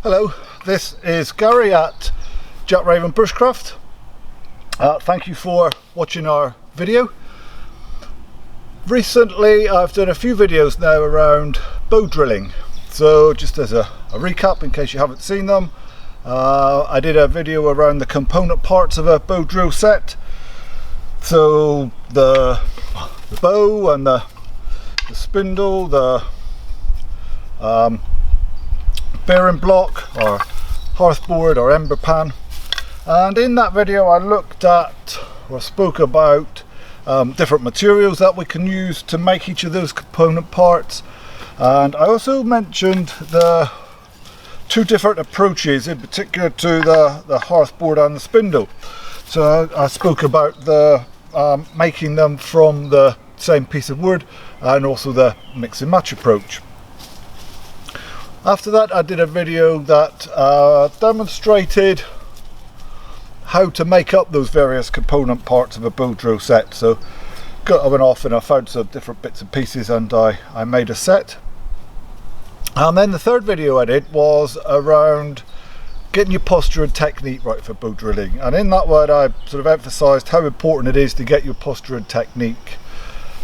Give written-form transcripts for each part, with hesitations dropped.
Hello, this is Gary at Jack Raven Bushcraft. Thank you for watching our video. Recently I've done a few videos now around bow drilling. So just as a recap in case you haven't seen them, I did a video around the component parts of a bow drill set. So the bow and the spindle, the bearing block or hearth board or ember pan, and in that video I looked at or spoke about different materials that we can use to make each of those component parts, and I also mentioned the two different approaches in particular to the hearth board and the spindle. So I spoke about the making them from the same piece of wood and also the mix and match approach. After that I did a video that demonstrated how to make up those various component parts of a bow drill set. So I went off and I found some different bits and pieces and I made a set. And then the third video I did was around getting your posture and technique right for bow drilling, and in that one I sort of emphasised how important it is to get your posture and technique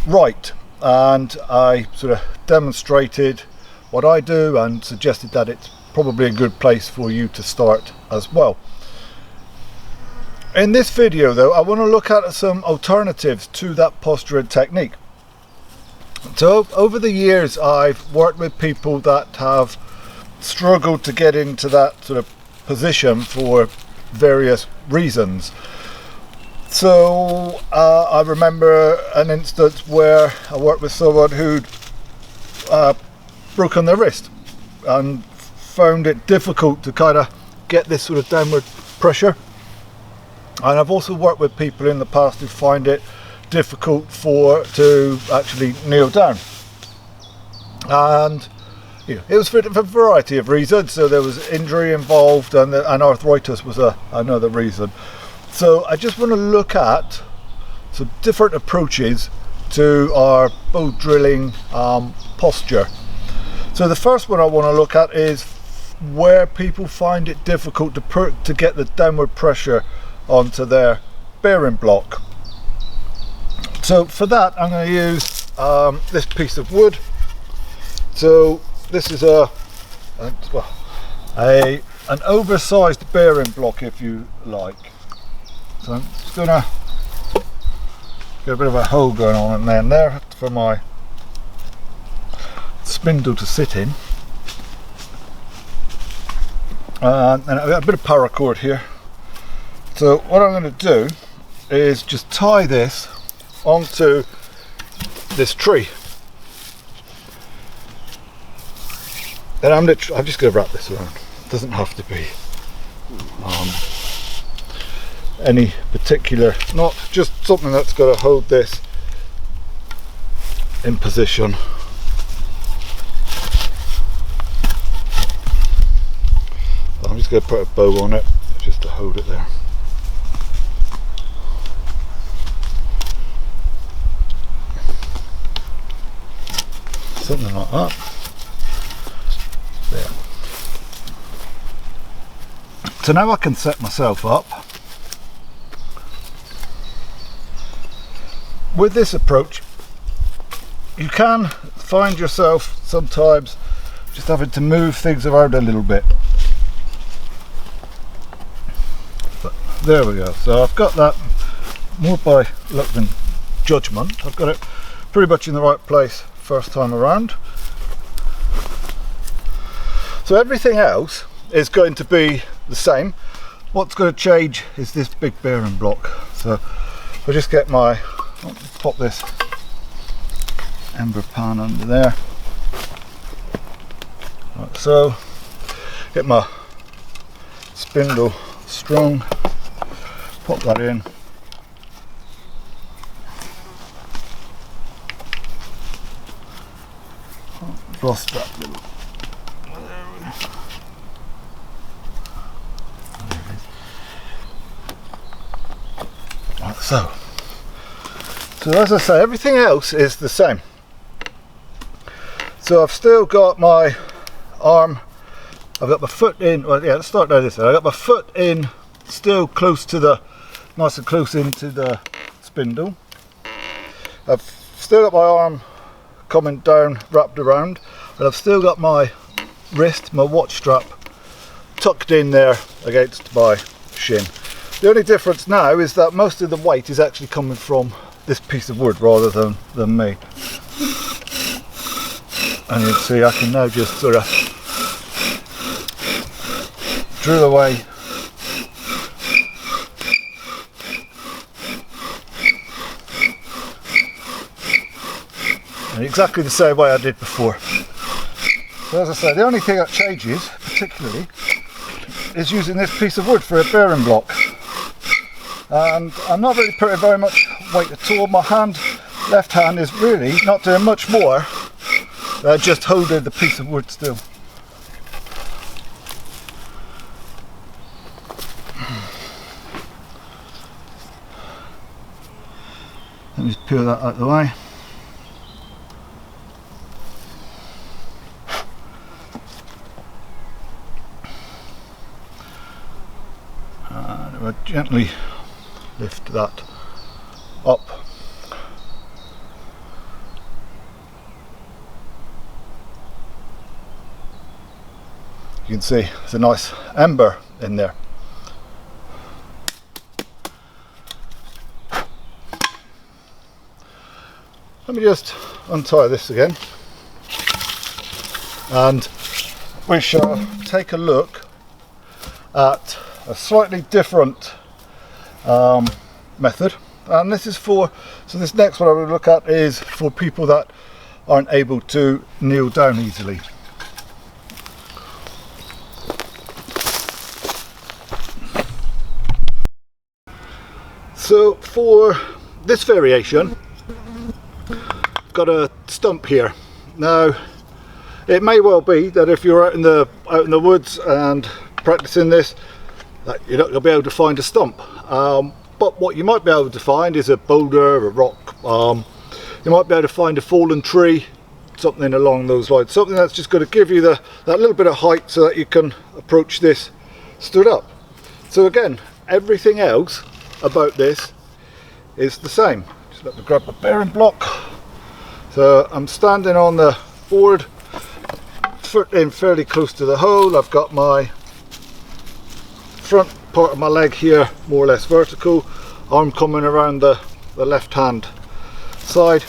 right, and I sort of demonstrated what I do and suggested that it's probably a good place for you to start as well. In this video though, I want to look at some alternatives to that posture and technique. So over the years I've worked with people that have struggled to get into that sort of position for various reasons. So I remember an instance where I worked with someone who'd broken their wrist and found it difficult to kind of get this sort of downward pressure, and I've also worked with people in the past who find it difficult to actually kneel down, and it was for a variety of reasons. So there was injury involved, and arthritis was another reason. So I just want to look at some different approaches to our bow drilling posture. So the first one I want to look at is where people find it difficult to get the downward pressure onto their bearing block. So for that I'm going to use this piece of wood. So this is an oversized bearing block, if you like. So I'm just going to get a bit of a hole going on in there for my spindle to sit in, and I've got a bit of paracord here. So what I'm going to do is just tie this onto this tree, and I'm just going to wrap this around. It doesn't have to be any particular, not just something that's going to hold this in position. I'm just going to put a bow on it just to hold it there. Something like that. There. So now I can set myself up. With this approach, you can find yourself sometimes just having to move things around a little bit. But there we go. So I've got that more by luck than judgment. I've got it pretty much in the right place first time around. So everything else is going to be the same. What's going to change is this big bearing block. So I'll just get my, pop this ember pan under there. Like so. Get my spindle strong, pop that in. Lost that little. Right, so as I say, everything else is the same. So I've still got my arm I've got my foot in, well yeah, let's start down this way. I've got my foot in, still close to the, nice and close into the spindle. I've still got my arm coming down, wrapped around, and I've still got my wrist, my watch strap, tucked in there against my shin. The only difference now is that most of the weight is actually coming from this piece of wood rather than me. And you can see I can now just sort of drill away in exactly the same way I did before. So as I say, the only thing that changes particularly is using this piece of wood for a bearing block. And I'm not really putting very much weight at all. My hand, left hand, is really not doing much more than just holding the piece of wood still. Let me just peel that out of the way. And we'll gently lift that up. You can see there's a nice ember in there. Let me just untie this again, and we shall take a look at a slightly different method. And this is for, so this next one I will look at is for people that aren't able to kneel down easily. So for this variation, I've got a stump here. Now it may well be that if you're out in the woods and practicing this, that you're not going to be able to find a stump. But what you might be able to find is a boulder, a rock. You might be able to find a fallen tree, something along those lines. Something that's just going to give you that little bit of height so that you can approach this stood up. So again, everything else about this is the same. Just let me grab a bearing block. So I'm standing on the board, foot in fairly close to the hole. I've got my front part of my leg here more or less vertical, arm coming around the left hand side,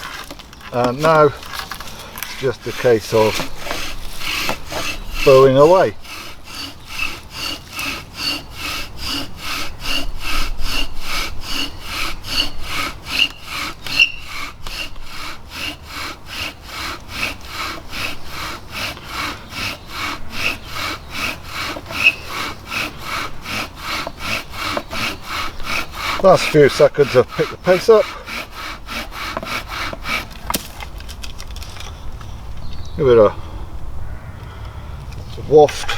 and now it's just a case of bowing away. Last few seconds I've picked the pace up. Give it a waft.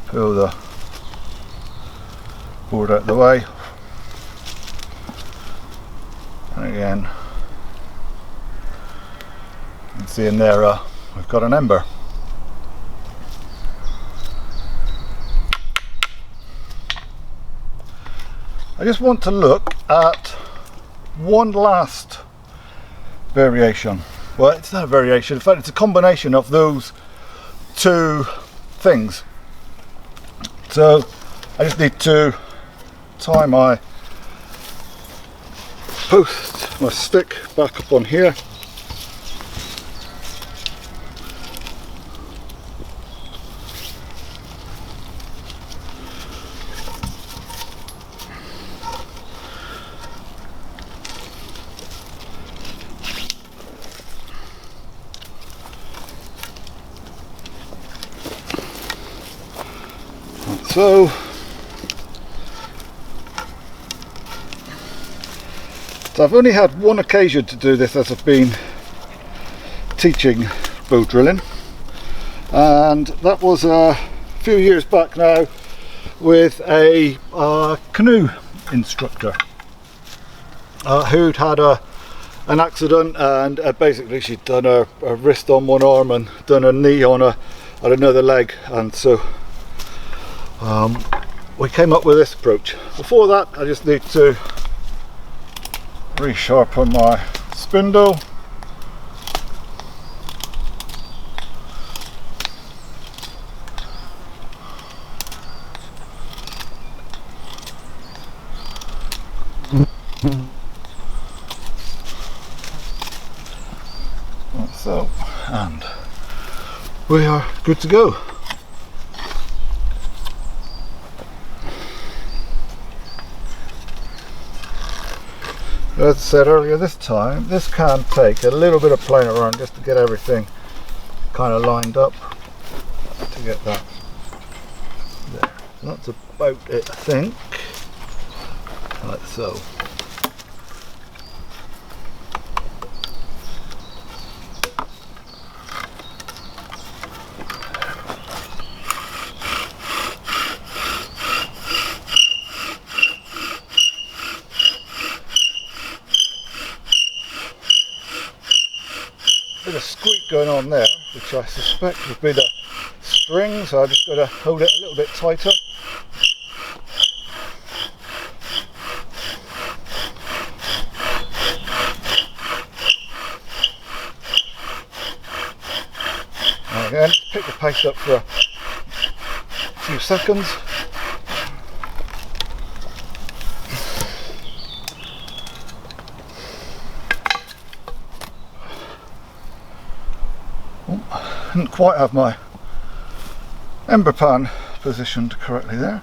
Pull the board out of the way. And again, you can see in there we've got an ember. I just want to look at one last variation. Well, it's not a variation, in fact it's a combination of those two things. So I just need to tie my post, my stick back up on here. So I've only had one occasion to do this as I've been teaching bow drilling, and that was a few years back now with a canoe instructor. who'd had an accident, and basically she'd done her wrist on one arm and done her knee on another leg, and so we came up with this approach. Before that, I just need to resharpen my spindle. Like so, and we are good to go. As I said earlier, this can take a little bit of playing around just to get everything kind of lined up, to get that there. So that's about it, I think. Like so. Bit of squeak going on there, which I suspect would be the string, so I just got to hold it a little bit tighter. And again, pick the pace up for a few seconds. I didn't quite have my ember pan positioned correctly there.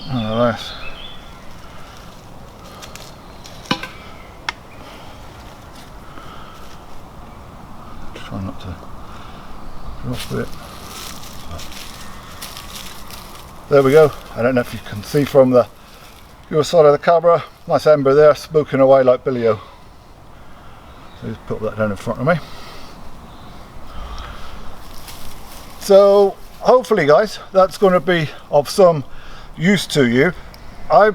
Nonetheless, try not to drop it. There we go. I don't know if you can see from your side of the camera, nice ember there, smoking away like Billy-O. So just put that down in front of me. So hopefully guys, that's going to be of some use to you. I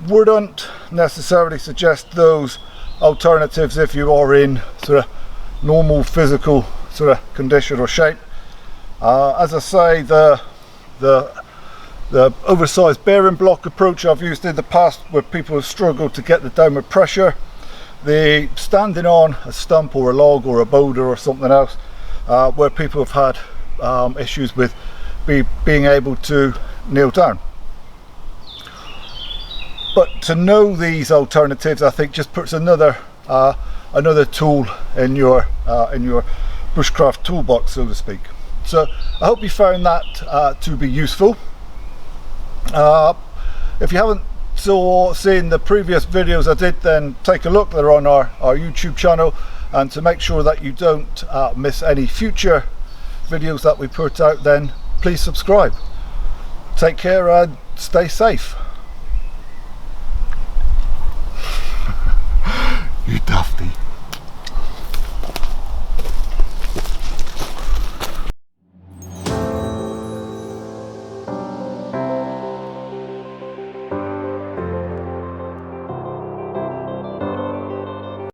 wouldn't necessarily suggest those alternatives if you are in sort of normal physical sort of condition or shape. As I say, the oversized bearing block approach I've used in the past, where people have struggled to get the downward pressure, the standing on a stump or a log or a boulder or something else, where people have had issues with being able to kneel down. But to know these alternatives, I think, just puts another tool in your bushcraft toolbox, so to speak. So I hope you found that to be useful. If you haven't seen the previous videos I did, then take a look. They're on our YouTube channel, and to make sure that you don't miss any future videos that we put out, then please subscribe. Take care and stay safe. You dafty.